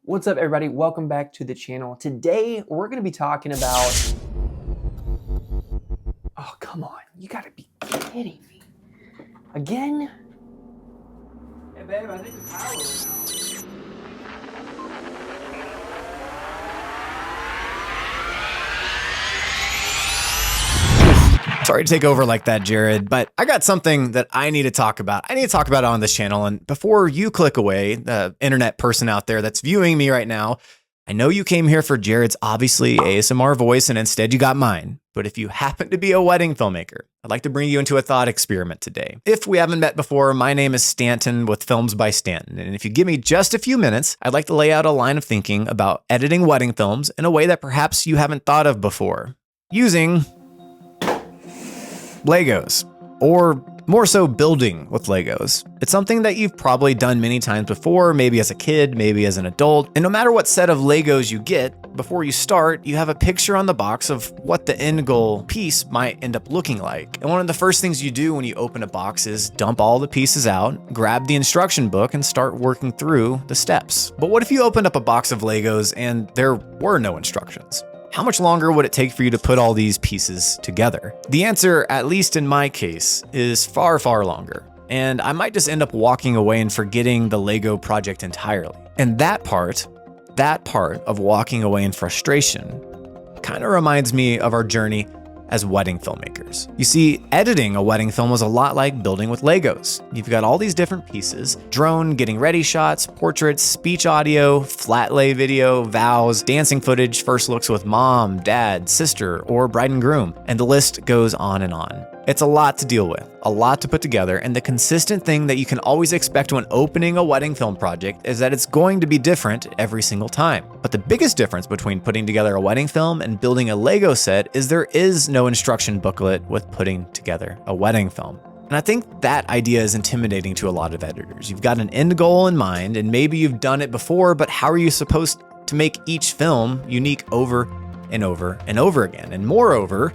What's up, everybody? Welcome back to the channel. Today, we're going to be talking about... Oh, come on. You got to be kidding me. Again? Hey, babe, I think the power went out. Sorry to take over like that, Jared, but I got something that I need to talk about. I need to talk about it on this channel. And before you click away, the internet person out there that's viewing me right now, I know you came here for Jared's obviously ASMR voice and instead you got mine. But if you happen to be a wedding filmmaker, I'd like to bring you into a thought experiment today. If we haven't met before, my name is Stanton with Films by Stanton. And if you give me just a few minutes, I'd like to lay out a line of thinking about editing wedding films in a way that perhaps you haven't thought of before, using Legos, or more so building with Legos. It's something that you've probably done many times before, maybe as a kid, maybe as an adult. And no matter what set of Legos you get, before you start, you have a picture on the box of what the end goal piece might end up looking like. And one of the first things you do when you open a box is dump all the pieces out, grab the instruction book, and start working through the steps. But what if you opened up a box of Legos and there were no instructions? How much longer would it take for you to put all these pieces together? The answer, at least in my case, is far, far longer. And I might just end up walking away and forgetting the Lego project entirely. And that part of walking away in frustration kind of reminds me of our journey as wedding filmmakers. You see, editing a wedding film was a lot like building with Legos. You've got all these different pieces: drone, getting ready shots, portraits, speech audio, flat lay video, vows, dancing footage, first looks with mom, dad, sister, or bride and groom, and the list goes on and on. It's a lot to deal with, a lot to put together, and the consistent thing that you can always expect when opening a wedding film project is that it's going to be different every single time. But the biggest difference between putting together a wedding film and building a Lego set is there is no instruction booklet with putting together a wedding film. And I think that idea is intimidating to a lot of editors. You've got an end goal in mind, and maybe you've done it before, but how are you supposed to make each film unique over and over and over again? And moreover,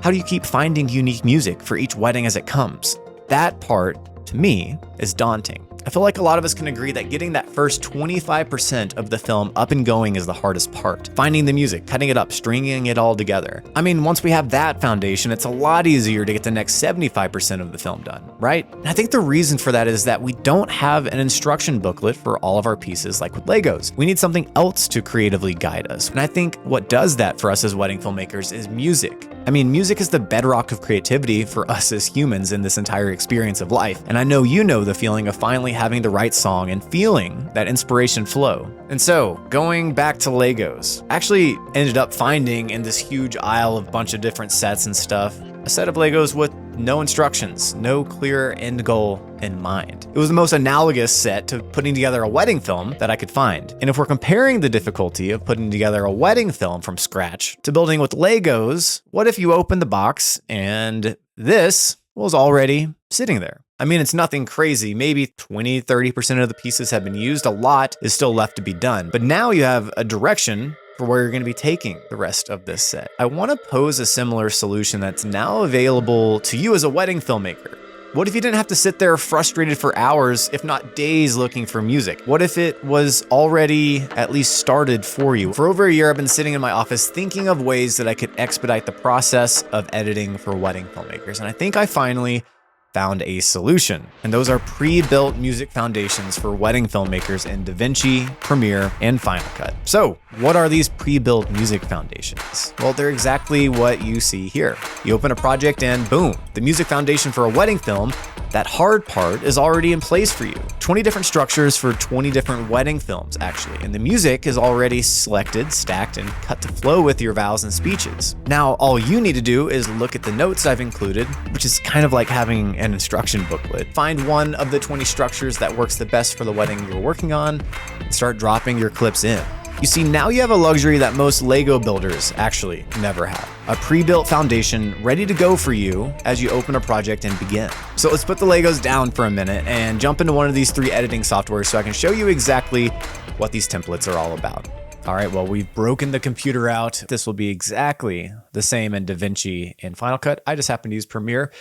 how do you keep finding unique music for each wedding as it comes? That part, to me, is daunting. I feel like a lot of us can agree that getting that first 25% of the film up and going is the hardest part. Finding the music, cutting it up, stringing it all together. I mean, once we have that foundation, it's a lot easier to get the next 75% of the film done, right? And I think the reason for that is that we don't have an instruction booklet for all of our pieces like with Legos. We need something else to creatively guide us. And I think what does that for us as wedding filmmakers is music. I mean, music is the bedrock of creativity for us as humans in this entire experience of life. And I know you know the feeling of finally having the right song and feeling that inspiration flow. And so, going back to Legos, I actually ended up finding in this huge aisle of a bunch of different sets and stuff, a set of Legos with no instructions, no clear end goal in mind. It was the most analogous set to putting together a wedding film that I could find. And if we're comparing the difficulty of putting together a wedding film from scratch to building with Legos, what if you open the box and this was already sitting there? I mean, it's nothing crazy. Maybe 20, 30% of the pieces have been used. A lot is still left to be done. But now you have a direction for where you're going to be taking the rest of this set. I want to pose a similar solution that's now available to you as a wedding filmmaker. What if you didn't have to sit there frustrated for hours, if not days, looking for music? What if it was already at least started for you? For over a year, I've been sitting in my office thinking of ways that I could expedite the process of editing for wedding filmmakers. And I think I finally found a solution. And those are pre-built music foundations for wedding filmmakers in DaVinci, Premiere, and Final Cut. So what are these pre-built music foundations? Well, they're exactly what you see here. You open a project and boom, the music foundation for a wedding film, that hard part is already in place for you. 20 different structures for 20 different wedding films, actually. And the music is already selected, stacked, and cut to flow with your vows and speeches. Now, all you need to do is look at the notes I've included, which is kind of like having an instruction booklet. Find one of the 20 structures that works the best for the wedding you're working on, and start dropping your clips in. You see, now you have a luxury that most Lego builders actually never have. A pre-built foundation ready to go for you as you open a project and begin. So let's put the Legos down for a minute and jump into one of these 3 editing softwares so I can show you exactly what these templates are all about. All right, well, we've broken the computer out. This will be exactly the same in DaVinci and Final Cut. I just happen to use Premiere.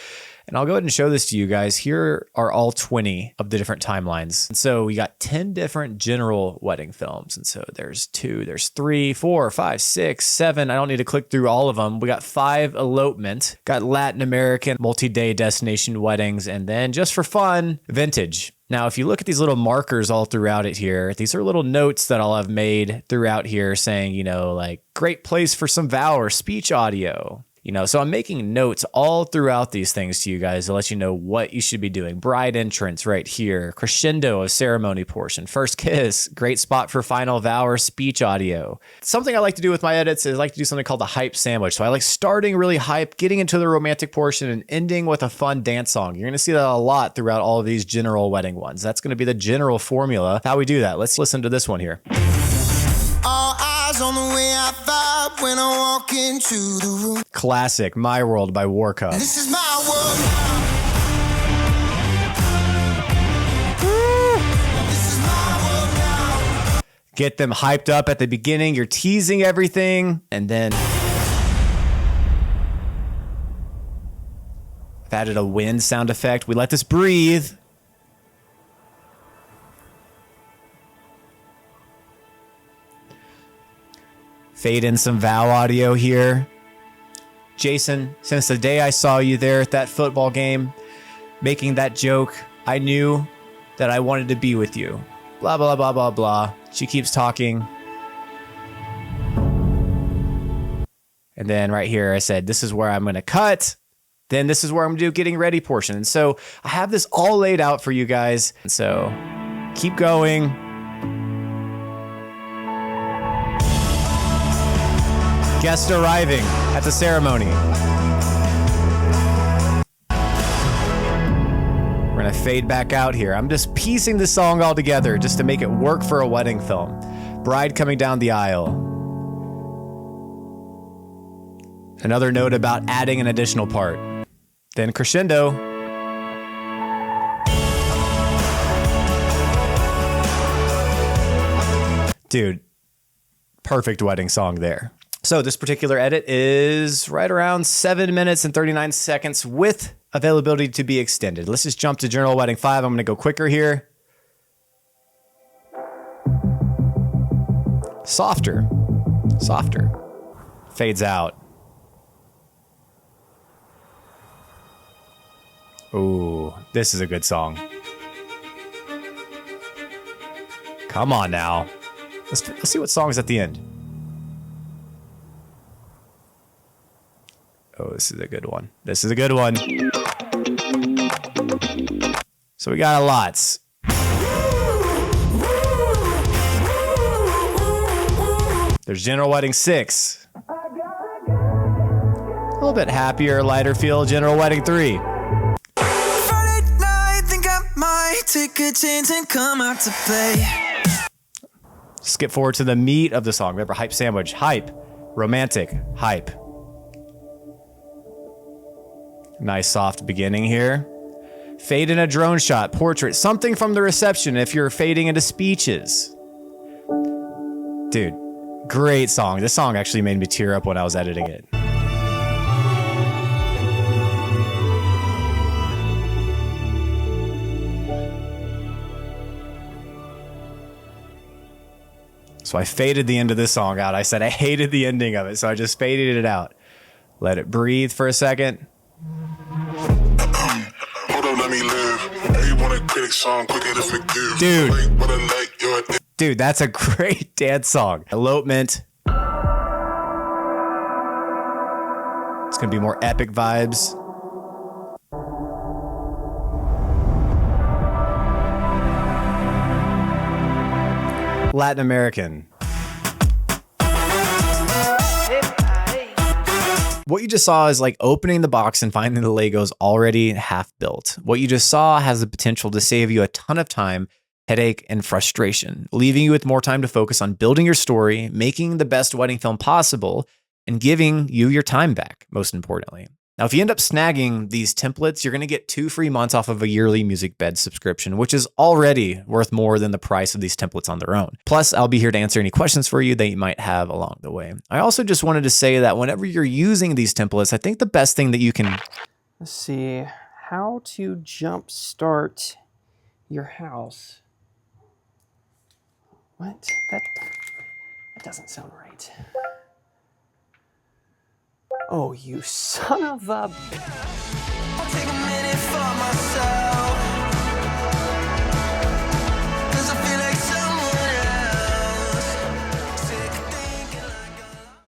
And I'll go ahead and show this to you guys. Here are all 20 of the different timelines. And so we got 10 different general wedding films. And so there's 2, there's 3, 4, 5, 6, 7. I don't need to click through all of them. We got 5 elopement, got Latin American multi-day destination weddings, and then just for fun, vintage. Now, if you look at these little markers all throughout it here, these are little notes that I'll have made throughout here saying, you know, like great place for some vow or speech audio. You know, so I'm making notes all throughout these things to you guys to let you know what you should be doing. Bride entrance right here, crescendo of ceremony portion, first kiss, great spot for final vow or speech audio. Something I like to do with my edits is I like to do something called the hype sandwich. So I like starting really hype, getting into the romantic portion and ending with a fun dance song. You're going to see that a lot throughout all of these general wedding ones. That's going to be the general formula. How we do that. Let's listen to this one here. All eyes on the way I vibe when I walk into the room. Classic, My World by Warcuff. This is my world. This is my world now. Get them hyped up at the beginning. You're teasing everything. And then I've added a wind sound effect. We let this breathe. Fade in some vow audio here. Jason, since the day I saw you there at that football game, making that joke, I knew that I wanted to be with you. Blah, blah, blah, blah, blah. She keeps talking. And then right here, I said, this is where I'm going to cut. Then this is where I'm going to do getting ready portion. And so I have this all laid out for you guys. And so keep going. Guest arriving at the ceremony. We're gonna fade back out here. I'm just piecing this song all together just to make it work for a wedding film. Bride coming down the aisle. Another note about adding an additional part. Then crescendo. Dude, perfect wedding song there. So this particular edit is right around 7 minutes and 39 seconds with availability to be extended. Let's just jump to General Wedding 5. I'm going to go quicker here. Softer. Softer. Fades out. Ooh, this is a good song. Come on now. Let's see what song's at the end. Oh, this is a good one. This is a good one. So we got a lots. There's General Wedding 6. A little bit happier, lighter feel, General Wedding 3. Friday night, think I might take a chance and come out to play. Skip forward to the meat of the song. Remember, hype sandwich, hype, romantic, hype. Nice soft beginning here. Fade in a drone shot, portrait, something from the reception if you're fading into speeches. Dude, great song. This song actually made me tear up when I was editing it. So I faded the end of this song out. I said I hated the ending of it, so I just faded it out. Let it breathe for a second. Dude, that's a great dance song. Elopement. It's gonna be more epic vibes. Latin American. What you just saw is like opening the box and finding the Legos already half built. What you just saw has the potential to save you a ton of time, headache, and frustration, leaving you with more time to focus on building your story, making the best wedding film possible, and giving you your time back, most importantly. Now, if you end up snagging these templates, you're going to get 2 free months off of a yearly music bed subscription, which is already worth more than the price of these templates on their own. Plus, I'll be here to answer any questions for you that you might have along the way. I also just wanted to say that whenever you're using these templates, I think the best thing that you can... Let's see. how to jumpstart your house. What? That doesn't sound right. Oh, you son of a... Take a minute.